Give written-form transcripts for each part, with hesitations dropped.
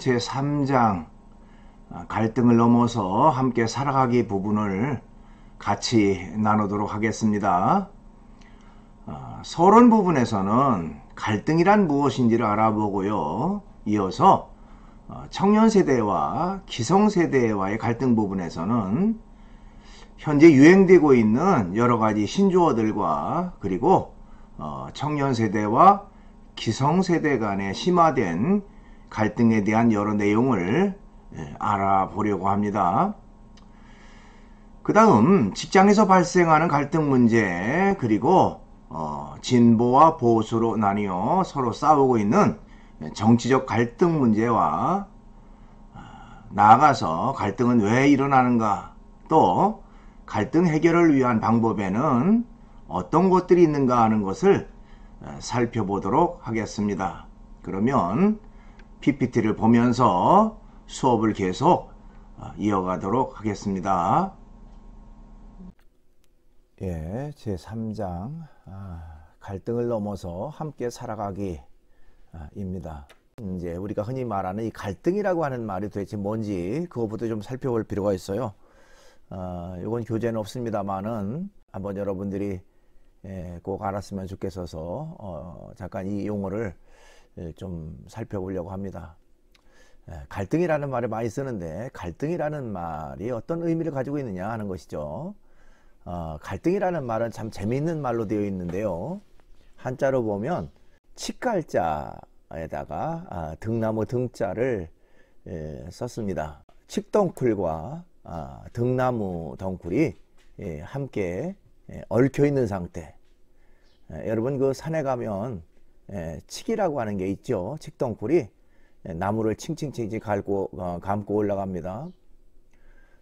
제3장 갈등을 넘어서 함께 살아가기 부분을 같이 나누도록 하겠습니다. 서론 부분에서는 갈등이란 무엇인지를 알아보고요. 이어서 청년세대와 기성세대와의 갈등 부분에서는 현재 유행되고 있는 여러가지 신조어들과 그리고 청년세대와 기성세대 간에 심화된 갈등에 대한 여러 내용을 알아보려고 합니다. 그 다음 직장에서 발생하는 갈등 문제, 그리고 진보와 보수로 나뉘어 서로 싸우고 있는 정치적 갈등 문제와 나아가서 갈등은 왜 일어나는가, 또 갈등 해결을 위한 방법에는 어떤 것들이 있는가 하는 것을 살펴보도록 하겠습니다. 그러면 PPT를 보면서 수업을 계속 이어가도록 하겠습니다. 예, 제3장 갈등을 넘어서 함께 살아가기 입니다. 이제 우리가 흔히 말하는 이 갈등이라고 하는 말이 도대체 뭔지 그것부터 좀 살펴볼 필요가 있어요. 이건 교재는 없습니다만은 한번 여러분들이 꼭 알았으면 좋겠어서 잠깐 이 용어를 좀 살펴보려고 합니다. 갈등이라는 말을 많이 쓰는데 갈등이라는 말이 어떤 의미를 가지고 있느냐 하는 것이죠. 갈등이라는 말은 참 재미있는 말로 되어 있는데요. 한자로 보면 칡갈자에다가 등나무 등자를 썼습니다. 칡덩쿨과 등나무 덩쿨이 함께 얽혀 있는 상태. 여러분 그 산에 가면 칡이라고 하는 게 있죠. 칡덩쿨이 나무를 칭칭칭칭 감고 올라갑니다.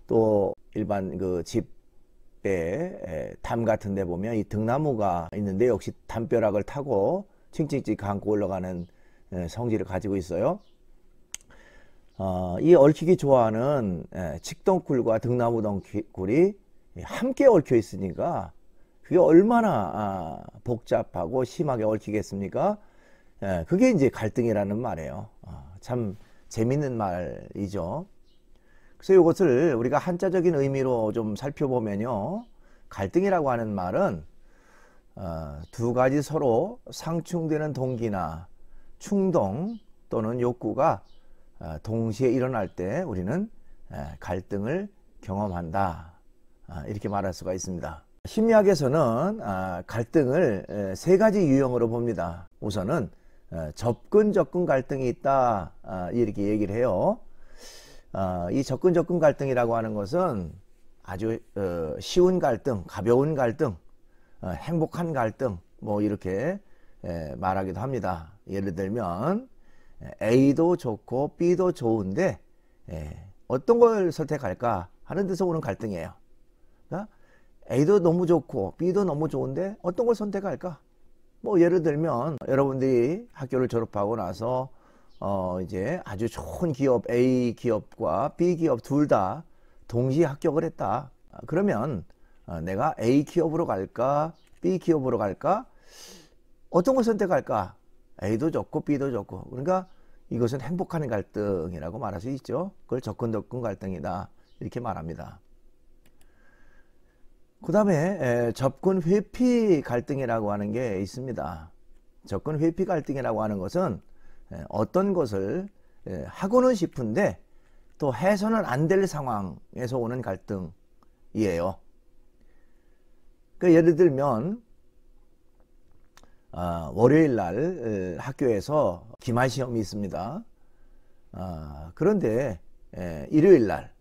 또 일반 그 집에 담 같은 데 보면 이 등나무가 있는데 역시 담벼락을 타고 칭칭칭 감고 올라가는 성질을 가지고 있어요. 이 얽히기 좋아하는 칡덩쿨과 등나무 덩쿨이 함께 얽혀 있으니까 그게 얼마나 복잡하고 심하게 얽히겠습니까? 그게 이제 갈등이라는 말이에요. 참 재밌는 말이죠. 그래서 이것을 우리가 한자적인 의미로 좀 살펴보면요, 갈등이라고 하는 말은 두 가지 서로 상충되는 동기나 충동 또는 욕구가 동시에 일어날 때 우리는 갈등을 경험한다, 이렇게 말할 수가 있습니다. 심리학에서는 갈등을 세 가지 유형으로 봅니다. 우선은 접근 갈등이 있다, 이렇게 얘기를 해요. 이 접근 갈등이라고 하는 것은 아주 쉬운 갈등, 가벼운 갈등, 행복한 갈등, 뭐 이렇게 말하기도 합니다. 예를 들면 A도 좋고 B도 좋은데 어떤 걸 선택할까 하는 데서 오는 갈등이에요. 그러니까 A도 너무 좋고 B도 너무 좋은데 어떤 걸 선택할까? 뭐 예를 들면 여러분들이 학교를 졸업하고 나서 이제 아주 좋은 기업 A 기업과 B 기업 둘 다 동시에 합격을 했다. 그러면 내가 A 기업으로 갈까 B 기업으로 갈까, 어떤 걸 선택할까? A도 좋고 B도 좋고. 그러니까 이것은 행복한 갈등이라고 말할 수 있죠. 그걸 접근 갈등이다, 이렇게 말합니다. 그 다음에 접근 회피 갈등이라고 하는 게 있습니다. 접근 회피 갈등이라고 하는 것은 어떤 것을 하고는 싶은데 또 해서는 안 될 상황에서 오는 갈등이에요. 그러니까 예를 들면 월요일 날 학교에서 기말 시험이 있습니다. 그런데 일요일 날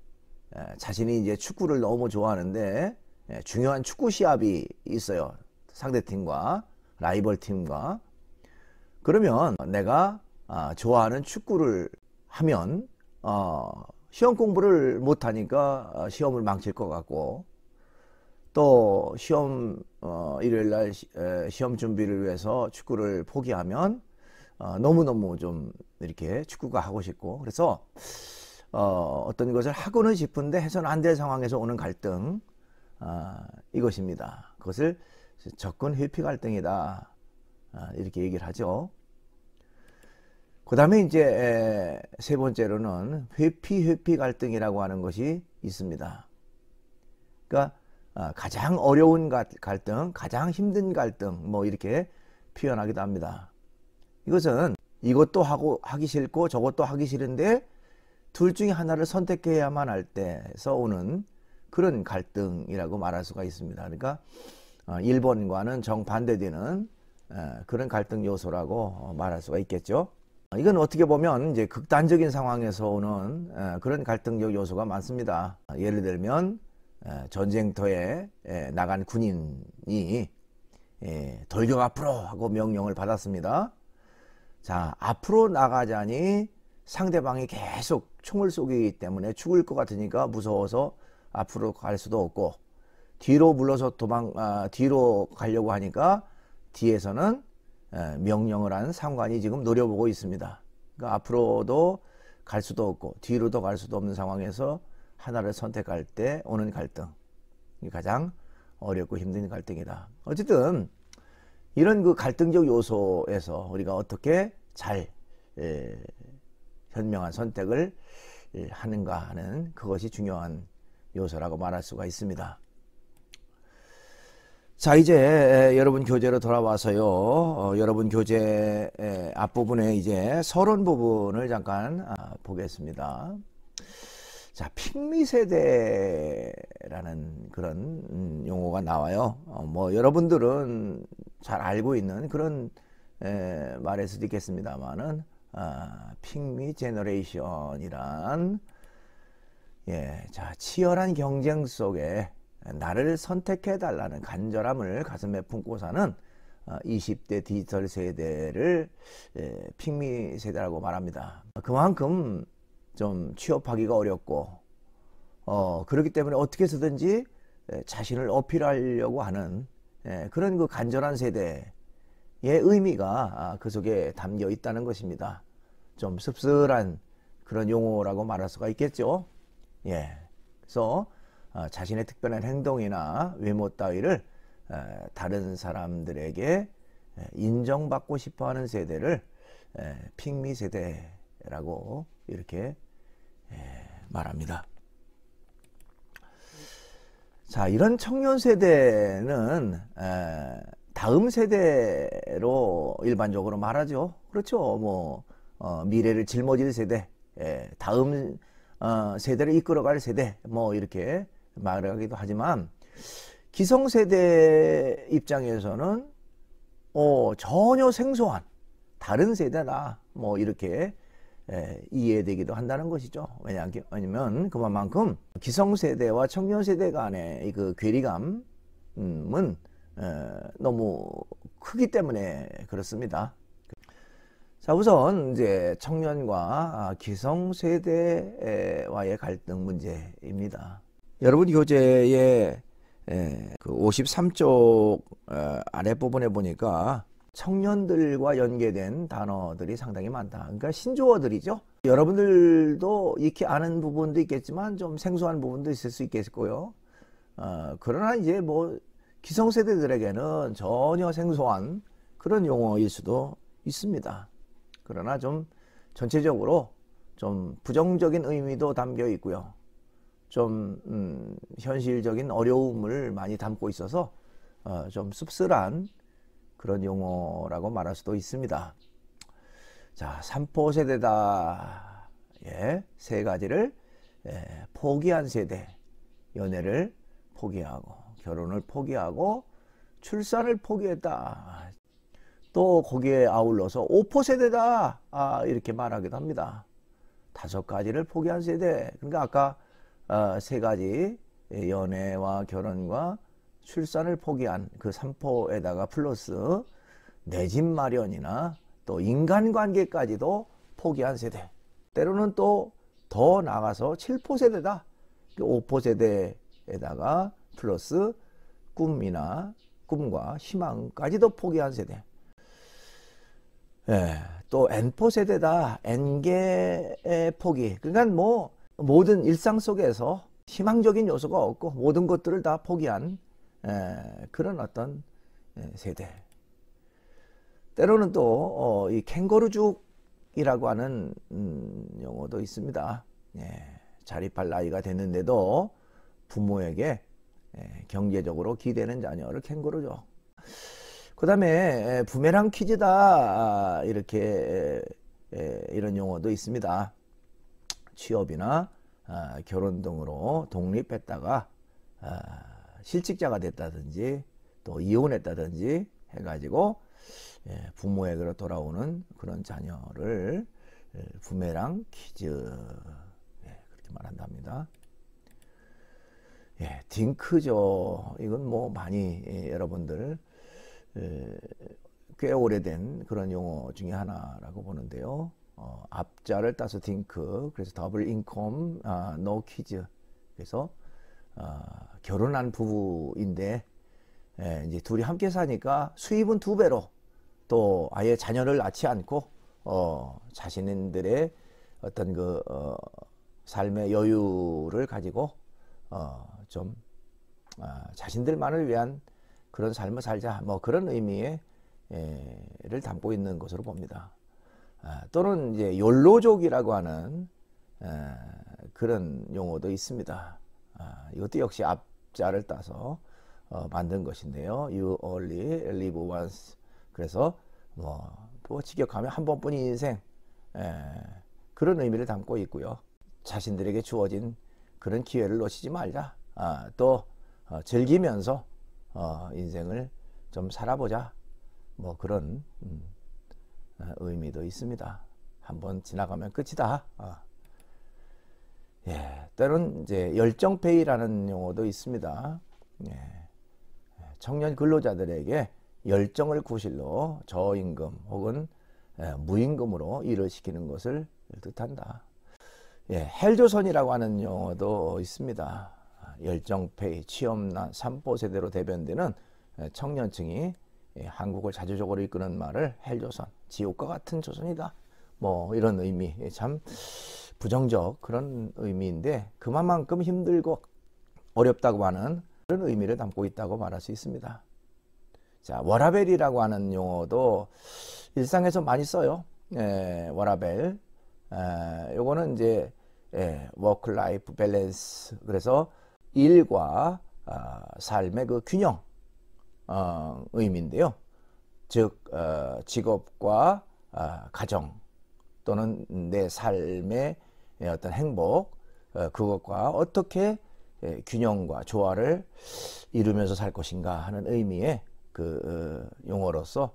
자신이 이제 축구를 너무 좋아하는데 중요한 축구 시합이 있어요. 상대팀과 라이벌 팀과. 그러면 내가 좋아하는 축구를 하면 시험 공부를 못하니까 시험을 망칠 것 같고, 또 시험 일요일날 시험 준비를 위해서 축구를 포기하면 너무너무 좀 이렇게 축구가 하고 싶고, 그래서 어떤 것을 하고는 싶은데 해서는 안 될 상황에서 오는 갈등, 이것입니다. 그것을 접근 회피 갈등이다, 이렇게 얘기를 하죠. 그 다음에 이제 세 번째로는 회피 갈등이라고 하는 것이 있습니다. 그러니까 가장 어려운 갈등, 가장 힘든 갈등, 뭐 이렇게 표현하기도 합니다. 이것은 이것도 하기 싫고 저것도 하기 싫은데 둘 중에 하나를 선택해야만 할 때서 오는 그런 갈등이라고 말할 수가 있습니다. 그러니까 1번과는 정반대되는 그런 갈등 요소라고 말할 수가 있겠죠. 이건 어떻게 보면 이제 극단적인 상황에서 오는 그런 갈등적 요소가 많습니다. 예를 들면 전쟁터에 나간 군인이 돌격 앞으로 하고 명령을 받았습니다. 자, 앞으로 나가자니 상대방이 계속 총을 쏘기 때문에 죽을 것 같으니까 무서워서 앞으로 갈 수도 없고, 뒤로 물러서 뒤로 가려고 하니까 뒤에서는 명령을 한 상관이 지금 노려보고 있습니다. 그러니까 앞으로도 갈 수도 없고 뒤로도 갈 수도 없는 상황에서 하나를 선택할 때 오는 갈등, 가장 어렵고 힘든 갈등이다. 어쨌든 이런 그 갈등적 요소에서 우리가 어떻게 잘 현명한 선택을 하는가 하는 그것이 중요한 요소라고 말할 수가 있습니다. 자, 이제 여러분 교재로 돌아와서요. 여러분 교재 앞부분에 이제 서론 부분을 잠깐 보겠습니다. 자, 핑미 세대라는 그런 용어가 나와요. 뭐 여러분들은 잘 알고 있는 그런 말일 수도 있겠습니다만은 핑미 제너레이션이란 자, 치열한 경쟁 속에 나를 선택해 달라는 간절함을 가슴에 품고 사는 20대 디지털 세대를 핑미 세대라고 말합니다. 그만큼 좀 취업하기가 어렵고 그렇기 때문에 어떻게 해서든지 자신을 어필하려고 하는 그런 그 간절한 세대의 의미가 그 속에 담겨 있다는 것입니다. 좀 씁쓸한 그런 용어라고 말할 수가 있겠죠. 그래서 자신의 특별한 행동이나 외모 따위를 다른 사람들에게 인정받고 싶어하는 세대를 핑미 세대라고 이렇게 말합니다. 자, 이런 청년 세대는 다음 세대로 일반적으로 말하죠. 그렇죠. 뭐 미래를 짊어질 세대, 다음 세대를 이끌어갈 세대, 뭐 이렇게 말하기도 하지만 기성세대 입장에서는 전혀 생소한 다른 세대다, 뭐 이렇게 이해되기도 한다는 것이죠. 왜냐하면 그만큼 기성세대와 청년세대 간의 그 괴리감은 너무 크기 때문에 그렇습니다. 자, 우선 이제 청년과 기성세대와의 갈등 문제입니다. 여러분 교재의 그 53쪽 아랫부분에 보니까 청년들과 연계된 단어들이 상당히 많다. 그러니까 신조어들이죠. 여러분들도 익히 아는 부분도 있겠지만 좀 생소한 부분도 있을 수 있겠고요. 그러나 이제 뭐 기성세대들에게는 전혀 생소한 그런 용어일 수도 있습니다. 그러나 좀 전체적으로 좀 부정적인 의미도 담겨 있고요. 좀 현실적인 어려움을 많이 담고 있어서 좀 씁쓸한 그런 용어라고 말할 수도 있습니다. 자, 삼포세대다. 세 가지를 포기한 세대. 연애를 포기하고 결혼을 포기하고 출산을 포기했다. 또 거기에 아울러서 오포세대다, 이렇게 말하기도 합니다. 5가지를 포기한 세대. 그러니까 아까 세 가지 연애와 결혼과 출산을 포기한 그 3포에다가 플러스 내 집 마련이나 또 인간관계까지도 포기한 세대. 때로는 또 더 나가서 7포세대다. 5포세대에다가 플러스 꿈과 희망까지도 포기한 세대. 또 N포세대다. N개의 포기. 그러니까 뭐 모든 일상 속에서 희망적인 요소가 없고 모든 것들을 다 포기한 그런 어떤 세대. 때로는 또 이 캥거루족 취직이라고 하는 용어도 있습니다. 예, 자립할 나이가 됐는데도 부모에게 경제적으로 기대는 자녀를 캥거루죠. 그 다음에 부메랑 퀴즈다 이렇게 이런 용어도 있습니다. 취업이나 결혼 등으로 독립했다가 실직자가 됐다든지 또 이혼했다든지 해가지고 부모에게로 돌아오는 그런 자녀를 부메랑 퀴즈 그렇게 말한답니다. 딩크죠. 이건 뭐 많이 여러분들 꽤 오래된 그런 용어 중에 하나라고 보는데요. 앞자를 따서 딩크, 그래서 더블 인컴, 노 키즈. 그래서 결혼한 부부인데 이제 둘이 함께 사니까 수입은 2배로 또 아예 자녀를 낳지 않고 자신들의 어떤 그 삶의 여유를 가지고 좀 자신들만을 위한 그런 삶을 살자, 뭐 그런 의미를 담고 있는 것으로 봅니다. 또는 이제 욜로족이라고 하는 그런 용어도 있습니다. 이것도 역시 앞자를 따서 만든 것인데요. You only live once. 그래서 뭐 직역하면 한 번뿐인 인생, 그런 의미를 담고 있고요. 자신들에게 주어진 그런 기회를 놓치지 말자. 또 즐기면서 인생을 좀 살아보자. 뭐 그런 의미도 있습니다. 한번 지나가면 끝이다. 때로는 이제 열정페이라는 용어도 있습니다. 청년 근로자들에게 열정을 구실로 저임금 혹은 무임금으로 일을 시키는 것을 뜻한다. 헬조선이라고 하는 용어도 있습니다. 열정페이, 취업난, 삼포세대로 대변되는 청년층이 한국을 자주적으로 이끄는 말을 헬조선, 지옥과 같은 조선이다. 뭐 이런 의미, 참 부정적 그런 의미인데 그만큼 힘들고 어렵다고 하는 그런 의미를 담고 있다고 말할 수 있습니다. 자, 워라벨이라고 하는 용어도 일상에서 많이 써요. 워라벨. 요거는 이제 워크 라이프 밸런스, 그래서 일과 삶의 그 균형 의미인데요. 즉 직업과 가정 또는 내 삶의 어떤 행복, 그것과 어떻게 균형과 조화를 이루면서 살 것인가 하는 의미의 그 용어로서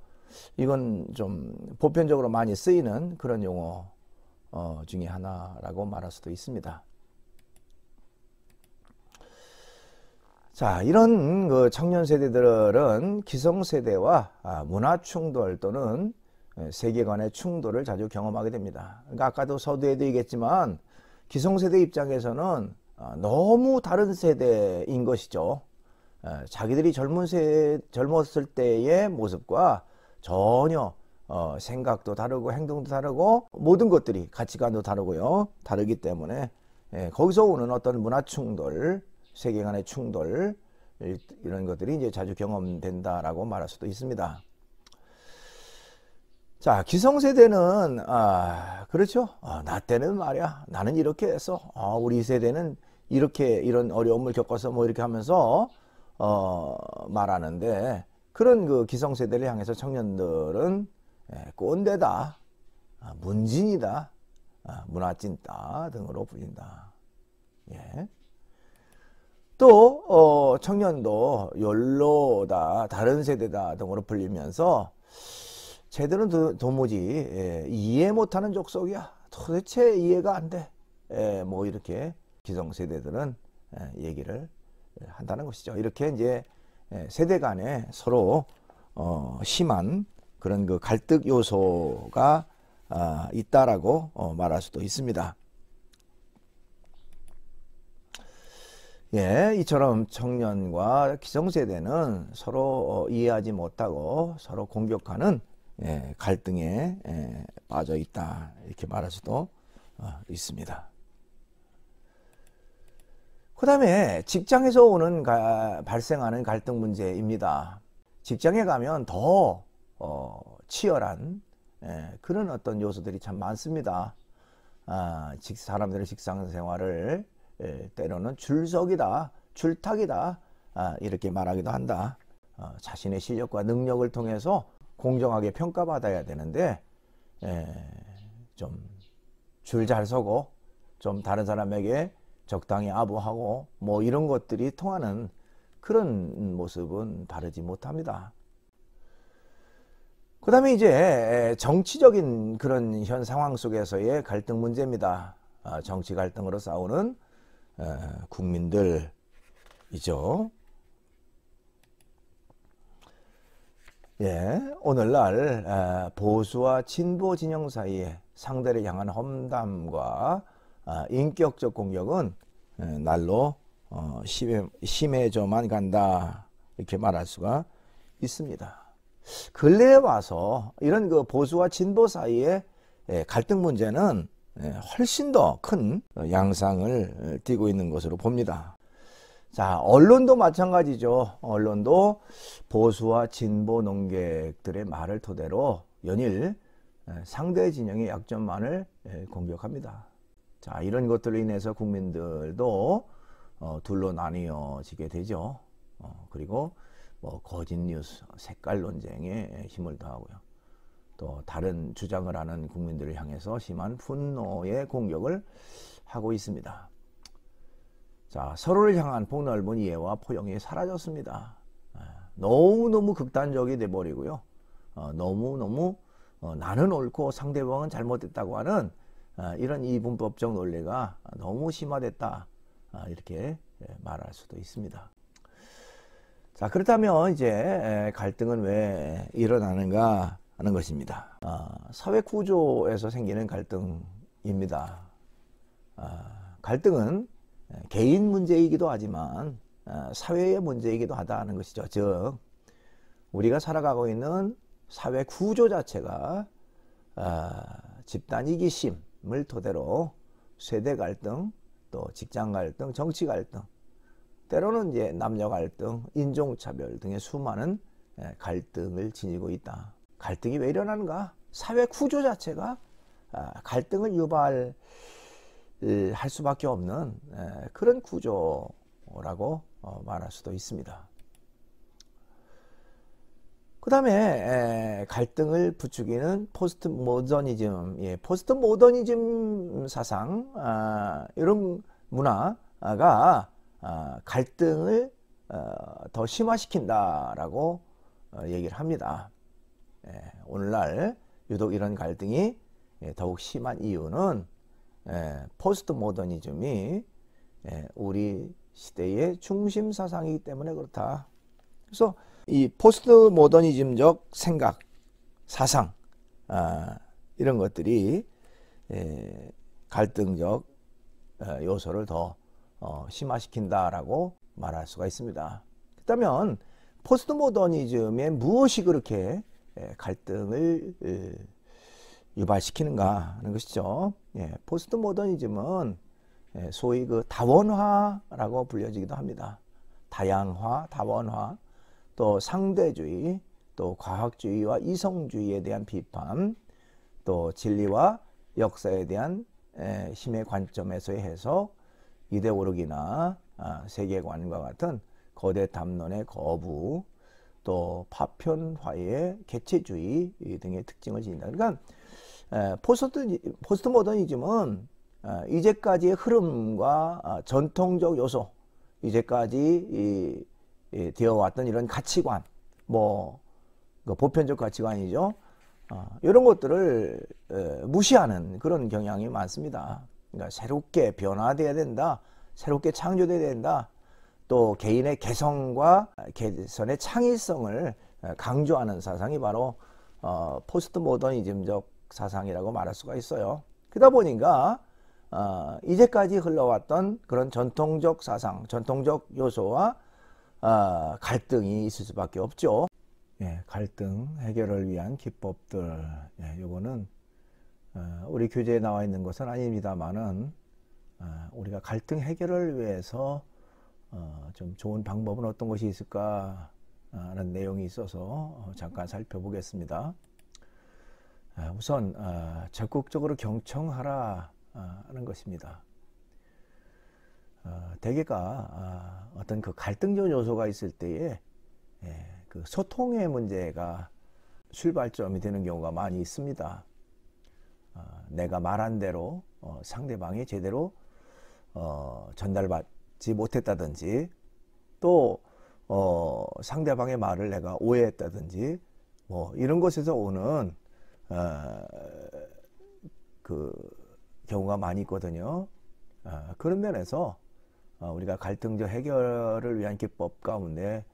이건 좀 보편적으로 많이 쓰이는 그런 용어 중에 하나라고 말할 수도 있습니다. 자, 이런 그 청년 세대들은 기성 세대와 문화 충돌 또는 세계관의 충돌을 자주 경험하게 됩니다. 그러니까 아까도 서두에도 얘기했지만 기성 세대 입장에서는 너무 다른 세대인 것이죠. 자기들이 젊었을 때의 모습과 전혀 생각도 다르고 행동도 다르고 모든 것들이 가치관도 다르고요. 다르기 때문에 거기서 오는 어떤 문화 충돌, 세계관의 충돌, 이런 것들이 이제 자주 경험된다라고 말할 수도 있습니다. 자, 기성세대는 그렇죠. 나 때는 말이야, 나는 이렇게 해서 우리 세대는 이렇게 이런 어려움을 겪어서 뭐 이렇게 하면서 말하는데, 그런 그 기성세대를 향해서 청년들은 꼰대다, 문진이다, 문화찐따 등으로 불린다. 또 청년도 욜로다, 다른 세대다 등으로 불리면서 쟤들은 도무지 이해 못하는 족속이야, 도대체 이해가 안 돼, 뭐 이렇게 기성세대들은 얘기를 한다는 것이죠. 이렇게 이제 세대 간에 서로 심한 그런 그 갈등 요소가 있다라고 말할 수도 있습니다. 이처럼 청년과 기성세대는 서로 이해하지 못하고 서로 공격하는 갈등에 빠져 있다, 이렇게 말할 수도 있습니다. 그 다음에 직장에서 오는 발생하는 갈등 문제입니다. 직장에 가면 더 치열한 그런 어떤 요소들이 참 많습니다. 사람들의 직장 생활을 때로는 출석이다, 출탁이다, 이렇게 말하기도 한다. 자신의 실력과 능력을 통해서 공정하게 평가받아야 되는데 좀 줄 잘 서고 좀 다른 사람에게 적당히 아부하고 뭐 이런 것들이 통하는 그런 모습은 바르지 못합니다. 그 다음에 이제 정치적인 그런 현 상황 속에서의 갈등 문제입니다. 정치 갈등으로 싸우는 국민들이죠. 오늘날 보수와 진보 진영 사이에 상대를 향한 험담과 인격적 공격은 날로 심해져만 간다, 이렇게 말할 수가 있습니다. 근래에 와서 이런 그 보수와 진보 사이의 갈등 문제는 훨씬 더 큰 양상을 띠고 있는 것으로 봅니다. 자, 언론도 마찬가지죠. 언론도 보수와 진보 논객들의 말을 토대로 연일 상대 진영의 약점만을 공격합니다. 자, 이런 것들로 인해서 국민들도 둘로 나뉘어지게 되죠. 그리고 뭐 거짓 뉴스, 색깔 논쟁에 힘을 더하고요. 또 다른 주장을 하는 국민들을 향해서 심한 분노의 공격을 하고 있습니다. 자, 서로를 향한 폭넓은 이해와 포용이 사라졌습니다. 너무너무 극단적이 돼버리고요. 너무너무 나는 옳고 상대방은 잘못됐다고 하는 이런 이분법적 논리가 너무 심화됐다, 이렇게 말할 수도 있습니다. 자, 그렇다면 이제 갈등은 왜 일어나는가 하는 것입니다. 사회 구조에서 생기는 갈등입니다. 갈등은 개인 문제이기도 하지만 사회의 문제이기도 하다는 것이죠. 즉, 우리가 살아가고 있는 사회 구조 자체가 집단 이기심을 토대로 세대 갈등, 또 직장 갈등, 정치 갈등, 때로는 이제 남녀 갈등, 인종차별 등의 수많은 갈등을 지니고 있다. 갈등이 왜 일어나는가? 사회 구조 자체가 갈등을 유발할 수밖에 없는 그런 구조라고 말할 수도 있습니다. 그 다음에 갈등을 부추기는 포스트 모더니즘, 포스트 모더니즘 사상, 이런 문화가 갈등을 더 심화시킨다라고 얘기를 합니다. 오늘날 유독 이런 갈등이 더욱 심한 이유는 포스트 모더니즘이 우리 시대의 중심 사상이기 때문에 그렇다. 그래서 이 포스트 모더니즘적 생각, 사상, 이런 것들이 갈등적 요소를 더 심화시킨다라고 말할 수가 있습니다. 그렇다면 포스트 모더니즘에 무엇이 그렇게 갈등을 유발시키는가 하는 것이죠. 포스트 모더니즘은 소위 그 다원화라고 불려지기도 합니다. 다양화, 다원화, 또 상대주의, 또 과학주의와 이성주의에 대한 비판, 또 진리와 역사에 대한 힘의 관점에서의 해석, 이데올로기나 세계관과 같은 거대 담론의 거부, 또 파편화의 개체주의 등의 특징을 지닌다. 그러니까 포스트 모더니즘은 이제까지의 흐름과 전통적 요소, 이제까지 되어왔던 이런 가치관, 뭐 보편적 가치관이죠. 이런 것들을 무시하는 그런 경향이 많습니다. 그러니까 새롭게 변화돼야 된다, 새롭게 창조돼야 된다, 또 개인의 개성과 개선의 창의성을 강조하는 사상이 바로 포스트 모더니즘적 사상이라고 말할 수가 있어요. 그러다 보니까 이제까지 흘러왔던 그런 전통적 사상, 전통적 요소와 갈등이 있을 수밖에 없죠. 갈등 해결을 위한 기법들, 요거는 우리 교재에 나와 있는 것은 아닙니다만은 우리가 갈등 해결을 위해서 좀 좋은 방법은 어떤 것이 있을까 하는 내용이 있어서 잠깐 살펴보겠습니다. 우선 적극적으로 경청하라 하는 것입니다. 대개가 어떤 그 갈등적 요소가 있을 때에 그 소통의 문제가 출발점이 되는 경우가 많이 있습니다. 내가 말한 대로 상대방이 제대로 전달받지 못했다든지, 또 상대방의 말을 내가 오해했다든지, 뭐 이런 것에서 오는 그 경우가 많이 있거든요. 그런 면에서 우리가 갈등적 해결을 위한 기법 가운데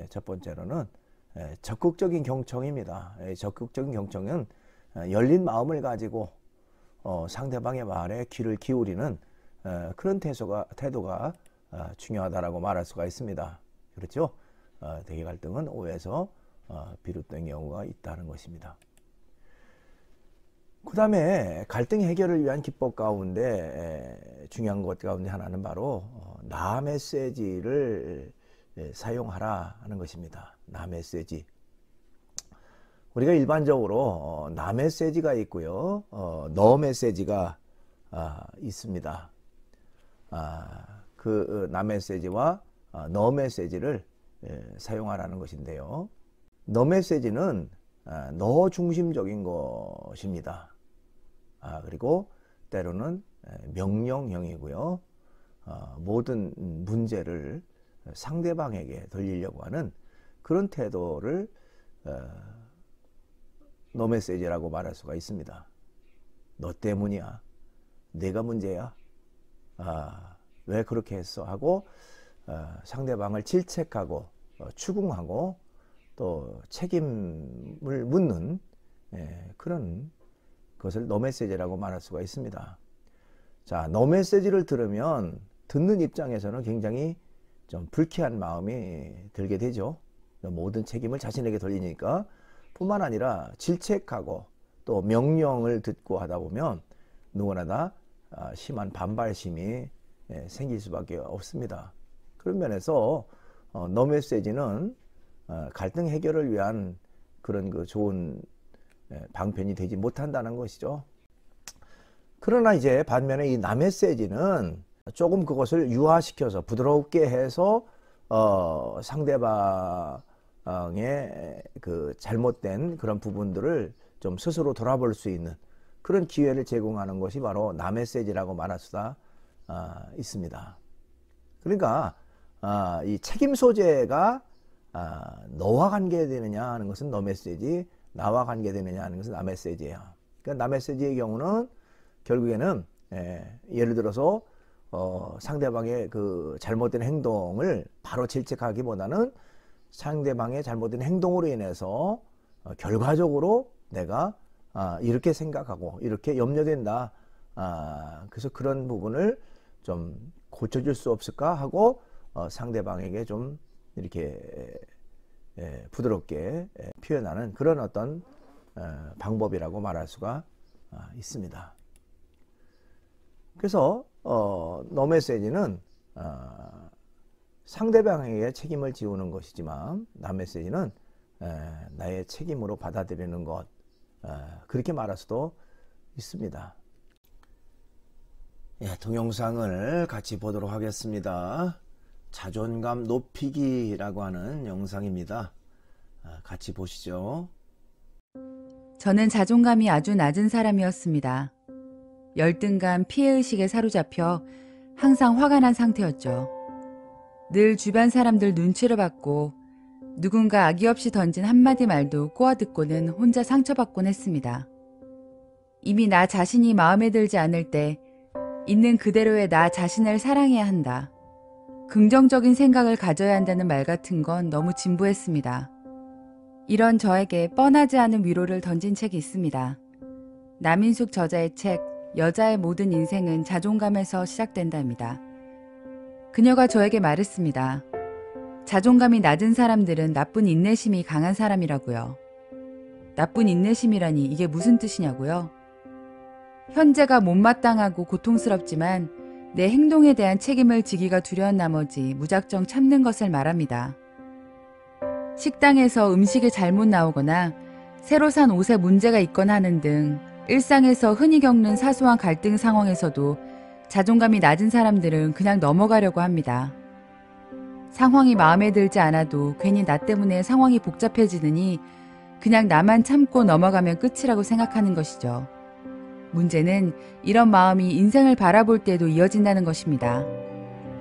첫 번째로는 적극적인 경청입니다. 적극적인 경청은 열린 마음을 가지고 상대방의 말에 귀를 기울이는 그런 태도가 중요하다라고 말할 수가 있습니다. 그렇죠? 대개 갈등은 오해에서 비롯된 경우가 있다는 것입니다. 그 다음에 갈등 해결을 위한 기법 가운데 중요한 것 가운데 하나는 바로 나 메시지를 사용하라 하는 것입니다. 나 메시지. 우리가 일반적으로 나 메시지가 있고요, 너 메시지가 있습니다. 그 나 메시지와 너 메시지를 사용하라는 것인데요. 너 메시지는 너 중심적인 것입니다. 그리고 때로는 명령형이고요. 모든 문제를 상대방에게 돌리려고 하는 그런 태도를 너 메시지라고 말할 수가 있습니다. 너 때문이야. 내가 문제야. 왜 그렇게 했어? 하고 상대방을 질책하고 추궁하고 또 책임을 묻는 그런 것을 너 메시지라고 말할 수가 있습니다. 자, 너 메시지를 들으면 듣는 입장에서는 굉장히 좀 불쾌한 마음이 들게 되죠. 모든 책임을 자신에게 돌리니까. 뿐만 아니라 질책하고 또 명령을 듣고 하다 보면 누구나 다 심한 반발심이 생길 수밖에 없습니다. 그런 면에서 너 메시지는 갈등 해결을 위한 그런 그 좋은 방편이 되지 못한다는 것이죠. 그러나 이제 반면에 이 나 메시지는 조금 그것을 유화시켜서 부드럽게 해서 상대방의 그 잘못된 그런 부분들을 좀 스스로 돌아볼 수 있는 그런 기회를 제공하는 것이 바로 나 메시지라고 말할 수가 있습니다. 그러니까 이 책임 소재가 너와 관계되느냐 하는 것은 너 메시지, 나와 관계되느냐 하는 것은 나 메시지예요. 그러니까 나 메시지의 경우는 결국에는 예를 들어서 상대방의 그 잘못된 행동을 바로 질책하기보다는 상대방의 잘못된 행동으로 인해서 결과적으로 내가 이렇게 생각하고 이렇게 염려된다. 그래서 그런 부분을 좀 고쳐줄 수 없을까 하고 상대방에게 좀 이렇게 부드럽게 표현하는 그런 어떤 방법이라고 말할 수가 있습니다. 그래서 너 메시지는 상대방에게 책임을 지우는 것이지만 나 메시지는 나의 책임으로 받아들이는 것, 그렇게 말할 수도 있습니다. 동영상을 같이 보도록 하겠습니다. 자존감 높이기라고 하는 영상입니다. 같이 보시죠. 저는 자존감이 아주 낮은 사람이었습니다. 열등감, 피해의식에 사로잡혀 항상 화가 난 상태였죠. 늘 주변 사람들 눈치를 받고 누군가 악의 없이 던진 한마디 말도 꼬아듣고는 혼자 상처받곤 했습니다. 이미 나 자신이 마음에 들지 않을 때 있는 그대로의 나 자신을 사랑해야 한다. 긍정적인 생각을 가져야 한다는 말 같은 건 너무 진부했습니다. 이런 저에게 뻔하지 않은 위로를 던진 책이 있습니다. 남인숙 저자의 책 여자의 모든 인생은 자존감에서 시작된다입니다. 그녀가 저에게 말했습니다. 자존감이 낮은 사람들은 나쁜 인내심이 강한 사람이라고요. 나쁜 인내심이라니 이게 무슨 뜻이냐고요? 현재가 못마땅하고 고통스럽지만 내 행동에 대한 책임을 지기가 두려운 나머지 무작정 참는 것을 말합니다. 식당에서 음식이 잘못 나오거나 새로 산 옷에 문제가 있거나 하는 등 일상에서 흔히 겪는 사소한 갈등 상황에서도 자존감이 낮은 사람들은 그냥 넘어가려고 합니다. 상황이 마음에 들지 않아도 괜히 나 때문에 상황이 복잡해지느니 그냥 나만 참고 넘어가면 끝이라고 생각하는 것이죠. 문제는 이런 마음이 인생을 바라볼 때도 이어진다는 것입니다.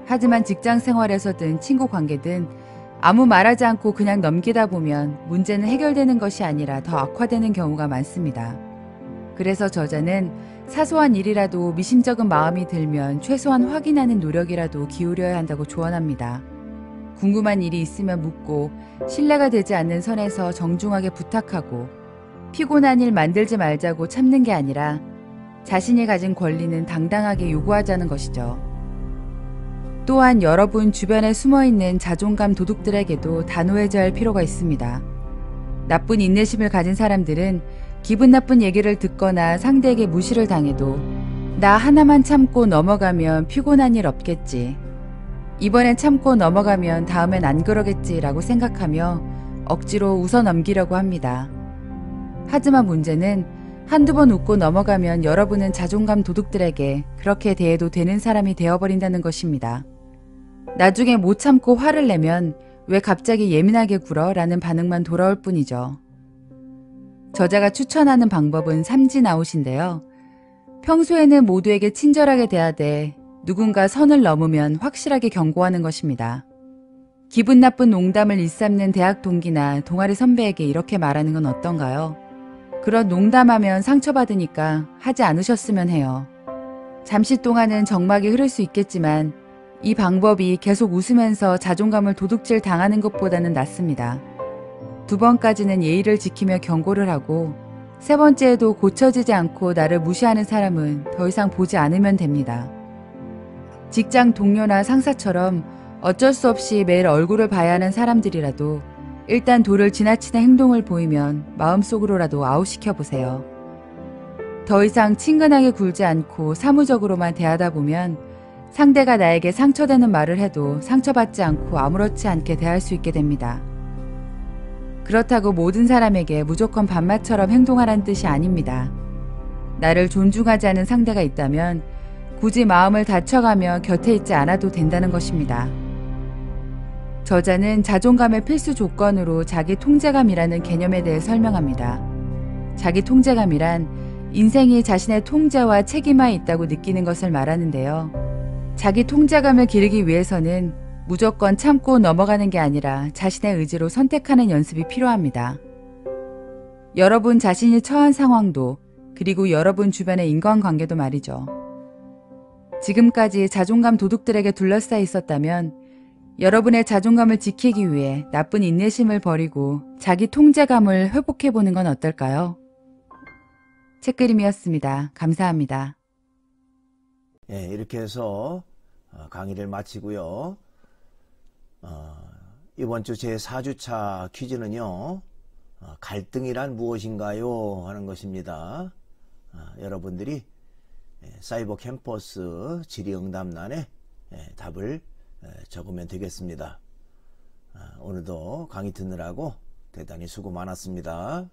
하지만 직장 생활에서든 친구 관계든 아무 말하지 않고 그냥 넘기다 보면 문제는 해결되는 것이 아니라 더 악화되는 경우가 많습니다. 그래서 저자는 사소한 일이라도 미심쩍은 마음이 들면 최소한 확인하는 노력이라도 기울여야 한다고 조언합니다. 궁금한 일이 있으면 묻고 신뢰가 되지 않는 선에서 정중하게 부탁하고 피곤한 일 만들지 말자고 참는 게 아니라 자신이 가진 권리는 당당하게 요구하자는 것이죠. 또한 여러분 주변에 숨어있는 자존감 도둑들에게도 단호해져야 할 필요가 있습니다. 나쁜 인내심을 가진 사람들은 기분 나쁜 얘기를 듣거나 상대에게 무시를 당해도 나 하나만 참고 넘어가면 피곤한 일 없겠지. 이번엔 참고 넘어가면 다음엔 안 그러겠지라고 생각하며 억지로 웃어 넘기려고 합니다. 하지만 문제는 한두 번 웃고 넘어가면 여러분은 자존감 도둑들에게 그렇게 대해도 되는 사람이 되어버린다는 것입니다. 나중에 못 참고 화를 내면 왜 갑자기 예민하게 굴어? 라는 반응만 돌아올 뿐이죠. 저자가 추천하는 방법은 삼진아웃인데요. 평소에는 모두에게 친절하게 대하되 누군가 선을 넘으면 확실하게 경고하는 것입니다. 기분 나쁜 농담을 일삼는 대학 동기나 동아리 선배에게 이렇게 말하는 건 어떤가요? 그런 농담하면 상처받으니까 하지 않으셨으면 해요. 잠시 동안은 정막이 흐를 수 있겠지만 이 방법이 계속 웃으면서 자존감을 도둑질 당하는 것보다는 낫습니다. 2번까지는 예의를 지키며 경고를 하고 3번째에도 고쳐지지 않고 나를 무시하는 사람은 더 이상 보지 않으면 됩니다. 직장 동료나 상사처럼 어쩔 수 없이 매일 얼굴을 봐야 하는 사람들이라도 일단 도를 지나치는 행동을 보이면 마음속으로라도 아웃시켜 보세요. 더 이상 친근하게 굴지 않고 사무적으로만 대하다 보면 상대가 나에게 상처되는 말을 해도 상처받지 않고 아무렇지 않게 대할 수 있게 됩니다. 그렇다고 모든 사람에게 무조건 반마처럼 행동하라는 뜻이 아닙니다. 나를 존중하지 않은 상대가 있다면 굳이 마음을 다쳐가며 곁에 있지 않아도 된다는 것입니다. 저자는 자존감의 필수 조건으로 자기 통제감이라는 개념에 대해 설명합니다. 자기 통제감이란 인생이 자신의 통제와 책임하에 있다고 느끼는 것을 말하는데요. 자기 통제감을 기르기 위해서는 무조건 참고 넘어가는 게 아니라 자신의 의지로 선택하는 연습이 필요합니다. 여러분 자신이 처한 상황도 그리고 여러분 주변의 인간관계도 말이죠. 지금까지 자존감 도둑들에게 둘러싸여 있었다면 여러분의 자존감을 지키기 위해 나쁜 인내심을 버리고 자기 통제감을 회복해보는 건 어떨까요? 책그림이었습니다. 감사합니다. 예, 이렇게 해서 강의를 마치고요. 이번 주 제 4주차 퀴즈는요. 갈등이란 무엇인가요? 하는 것입니다. 여러분들이 사이버 캠퍼스 질의응답란에 답을 적으면 되겠습니다. 오늘도 강의 듣느라고 대단히 수고 많았습니다.